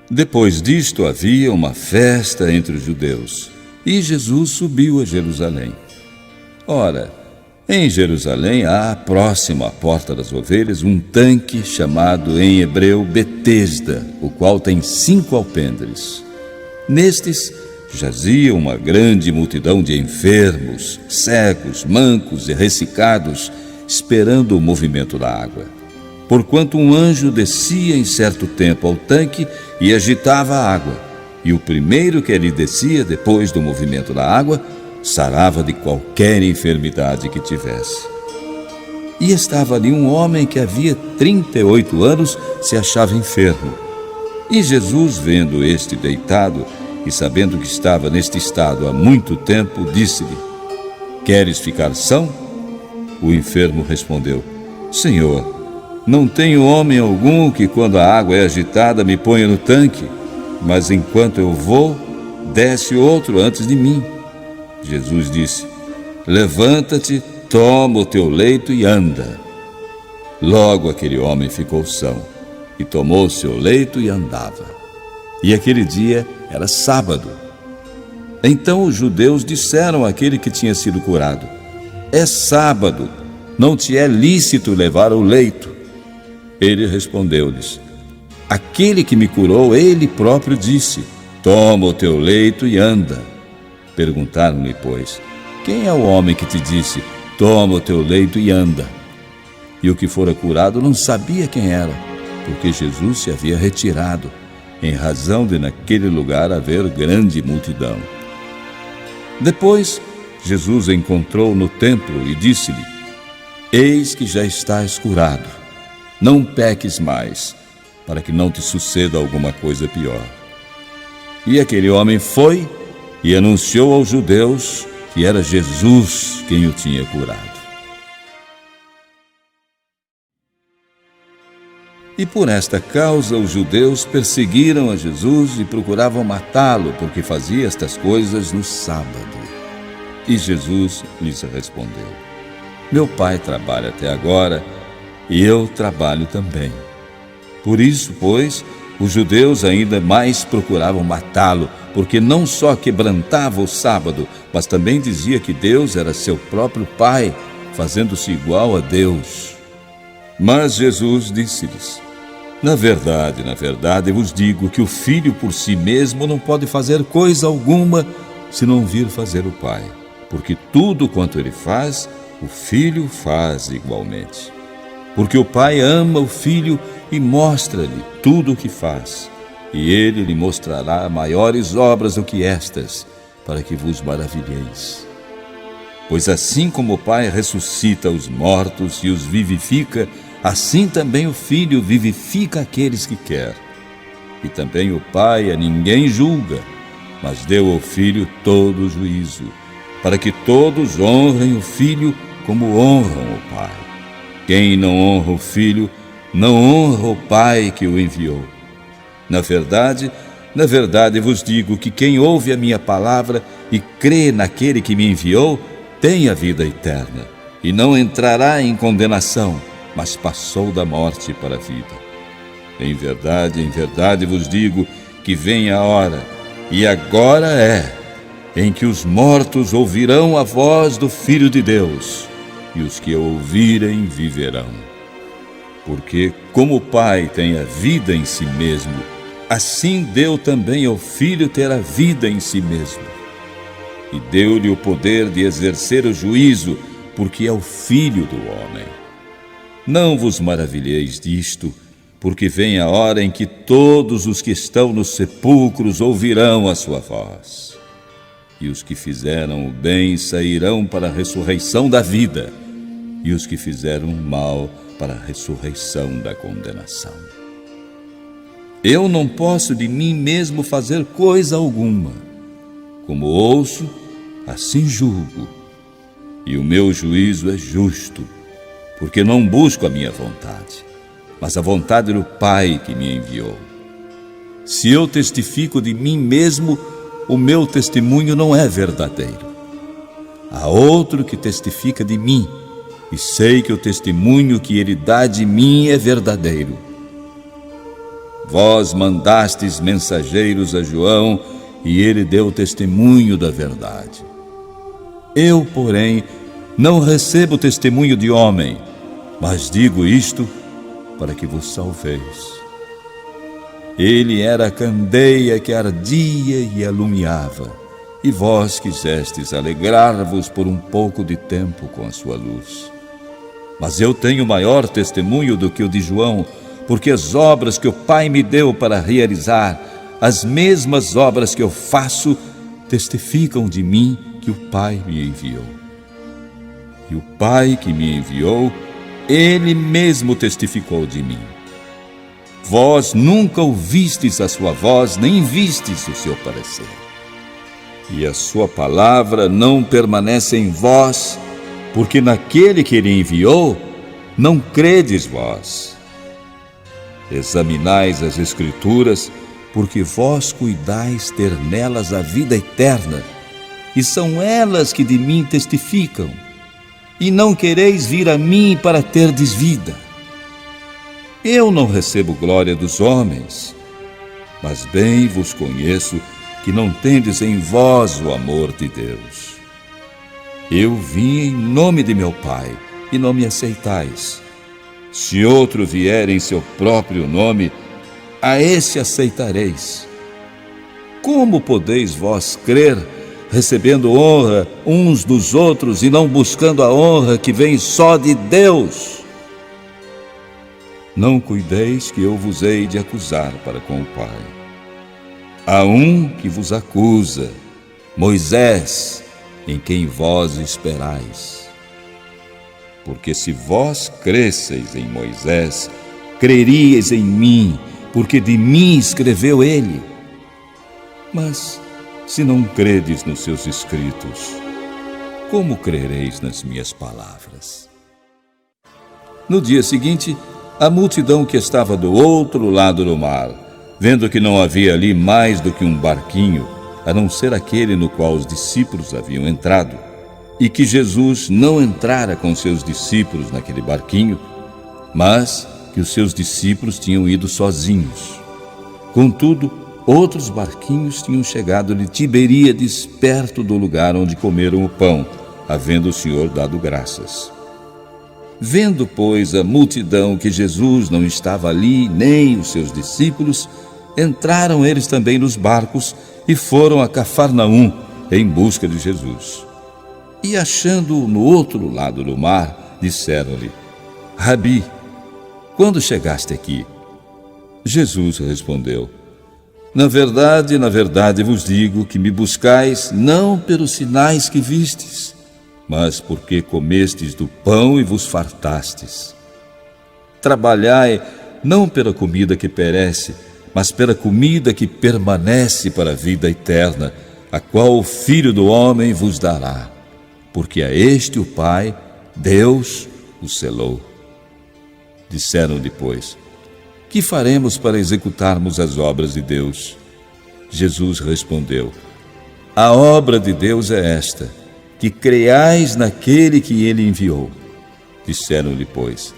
Depois disto havia uma festa entre os judeus, e Jesus subiu a Jerusalém. Ora, em Jerusalém há, próximo à Porta das Ovelhas, um tanque chamado em hebreu Betesda, o qual tem 5 alpendres. Nestes jazia uma grande multidão de enfermos, cegos, mancos e ressecados, esperando o movimento da água. Porquanto um anjo descia em certo tempo ao tanque e agitava a água, e o primeiro que ali descia, depois do movimento da água, sarava de qualquer enfermidade que tivesse. E estava ali um homem que havia 38 anos se achava enfermo. E Jesus, vendo este deitado, e sabendo que estava neste estado há muito tempo, disse-lhe: Queres ficar são? O enfermo respondeu: Senhor, não tenho homem algum que, quando a água é agitada, me ponha no tanque, mas enquanto eu vou, desce outro antes de mim. Jesus disse: Levanta-te, toma o teu leito e anda. Logo aquele homem ficou são, e tomou o seu leito e andava. E aquele dia era sábado. Então os judeus disseram àquele que tinha sido curado: É sábado, não te é lícito levar o leito. Ele respondeu-lhes: Aquele que me curou, ele próprio disse: Toma o teu leito e anda. Perguntaram-lhe, pois: Quem é o homem que te disse: Toma o teu leito e anda? E o que fora curado não sabia quem era, porque Jesus se havia retirado, em razão de naquele lugar haver grande multidão. Depois, Jesus encontrou no templo e disse-lhe: Eis que já estás curado. Não peques mais, para que não te suceda alguma coisa pior. E aquele homem foi e anunciou aos judeus que era Jesus quem o tinha curado. E por esta causa os judeus perseguiram a Jesus e procuravam matá-lo, porque fazia estas coisas no sábado. E Jesus lhes respondeu: Meu Pai trabalha até agora, e eu trabalho também. Por isso, pois, os judeus ainda mais procuravam matá-lo, porque não só quebrantava o sábado, mas também dizia que Deus era seu próprio Pai, fazendo-se igual a Deus. Mas Jesus disse-lhes: Na verdade, vos digo que o Filho por si mesmo não pode fazer coisa alguma se não vir fazer o Pai, porque tudo quanto ele faz, o Filho faz igualmente. Porque o Pai ama o Filho e mostra-lhe tudo o que faz, e ele lhe mostrará maiores obras do que estas, para que vos maravilheis. Pois assim como o Pai ressuscita os mortos e os vivifica, assim também o Filho vivifica aqueles que quer. E também o Pai a ninguém julga, mas deu ao Filho todo o juízo, para que todos honrem o Filho como honram o Pai. Quem não honra o Filho, não honra o Pai que o enviou. Na verdade vos digo que quem ouve a minha palavra e crê naquele que me enviou, tem a vida eterna, e não entrará em condenação, mas passou da morte para a vida. Em verdade vos digo que vem a hora, e agora é, em que os mortos ouvirão a voz do Filho de Deus, e os que a ouvirem viverão. Porque, como o Pai tem a vida em si mesmo, assim deu também ao Filho ter a vida em si mesmo. E deu-lhe o poder de exercer o juízo, porque é o Filho do homem. Não vos maravilheis disto, porque vem a hora em que todos os que estão nos sepulcros ouvirão a sua voz. E os que fizeram o bem sairão para a ressurreição da vida, e os que fizeram o mal para a ressurreição da condenação. Eu não posso de mim mesmo fazer coisa alguma. Como ouço, assim julgo. E o meu juízo é justo, porque não busco a minha vontade, mas a vontade do Pai que me enviou. Se eu testifico de mim mesmo, o meu testemunho não é verdadeiro. Há outro que testifica de mim, e sei que o testemunho que ele dá de mim é verdadeiro. Vós mandastes mensageiros a João, e ele deu testemunho da verdade. Eu, porém, não recebo testemunho de homem, mas digo isto para que vos salveis. Ele era a candeia que ardia e alumiava, e vós quisestes alegrar-vos por um pouco de tempo com a sua luz. Mas eu tenho maior testemunho do que o de João, porque as obras que o Pai me deu para realizar, as mesmas obras que eu faço, testificam de mim que o Pai me enviou. E o Pai que me enviou, Ele mesmo testificou de mim. Vós nunca ouvistes a sua voz, nem vistes o seu parecer. E a sua palavra não permanece em vós, porque naquele que ele enviou, não credes vós. Examinais as Escrituras, porque vós cuidais ter nelas a vida eterna, e são elas que de mim testificam, e não quereis vir a mim para terdes vida. Eu não recebo glória dos homens, mas bem vos conheço que não tendes em vós o amor de Deus. Eu vim em nome de meu Pai, e não me aceitais. Se outro vier em seu próprio nome, a esse aceitareis. Como podeis vós crer, recebendo honra uns dos outros e não buscando a honra que vem só de Deus? Não cuideis que eu vos hei de acusar para com o Pai. Há um que vos acusa, Moisés, em quem vós esperais. Porque se vós cresseis em Moisés, creríeis em mim, porque de mim escreveu ele. Mas se não credes nos seus escritos, como crereis nas minhas palavras? No dia seguinte, a multidão que estava do outro lado do mar, vendo que não havia ali mais do que um barquinho, a não ser aquele no qual os discípulos haviam entrado, e que Jesus não entrara com seus discípulos naquele barquinho, mas que os seus discípulos tinham ido sozinhos. Contudo, outros barquinhos tinham chegado de Tiberíades, perto do lugar onde comeram o pão, havendo o Senhor dado graças. Vendo, pois, a multidão que Jesus não estava ali, nem os seus discípulos, entraram eles também nos barcos e foram a Cafarnaum em busca de Jesus. E achando-o no outro lado do mar, disseram-lhe: Rabi, quando chegaste aqui? Jesus respondeu: na verdade vos digo que me buscais não pelos sinais que vistes, mas porque comestes do pão e vos fartastes. Trabalhai não pela comida que perece, mas pela comida que permanece para a vida eterna, a qual o Filho do Homem vos dará, porque a este o Pai, Deus, o selou. Disseram depois: que faremos para executarmos as obras de Deus? Jesus respondeu: a obra de Deus é esta, que creais naquele que ele enviou. Disseram-lhe, pois: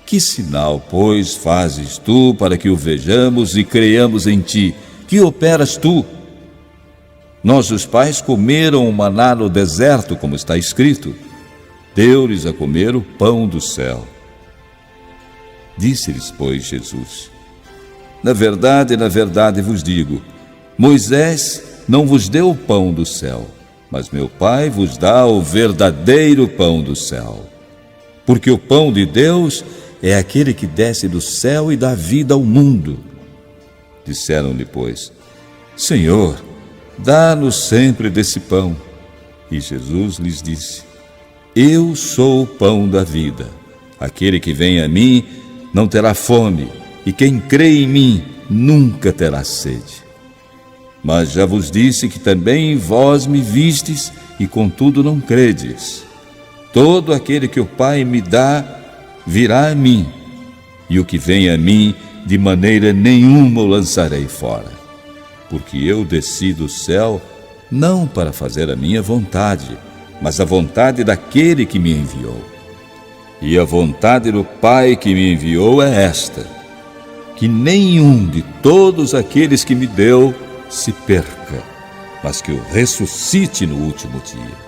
que sinal, pois, fazes tu para que o vejamos e creiamos em ti? Que operas tu? Nossos pais comeram o maná no deserto, como está escrito: deu-lhes a comer o pão do céu. Disse-lhes, pois, Jesus: na verdade vos digo, Moisés não vos deu o pão do céu, mas meu Pai vos dá o verdadeiro pão do céu. Porque o pão de Deus é aquele que desce do céu e dá vida ao mundo. Disseram-lhe, pois: Senhor, dá-nos sempre desse pão. E Jesus lhes disse: eu sou o pão da vida. Aquele que vem a mim não terá fome, e quem crê em mim nunca terá sede. Mas já vos disse que também vós me vistes, e contudo não credes. Todo aquele que o Pai me dá virá a mim, e o que vem a mim, de maneira nenhuma o lançarei fora. Porque eu desci do céu, não para fazer a minha vontade, mas a vontade daquele que me enviou. E a vontade do Pai que me enviou é esta: que nenhum de todos aqueles que me deu se perca, mas que o ressuscite no último dia.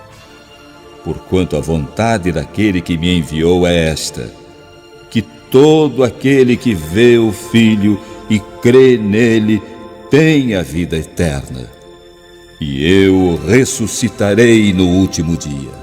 Porquanto a vontade daquele que me enviou é esta: que todo aquele que vê o Filho e crê nele tenha a vida eterna, e eu o ressuscitarei no último dia.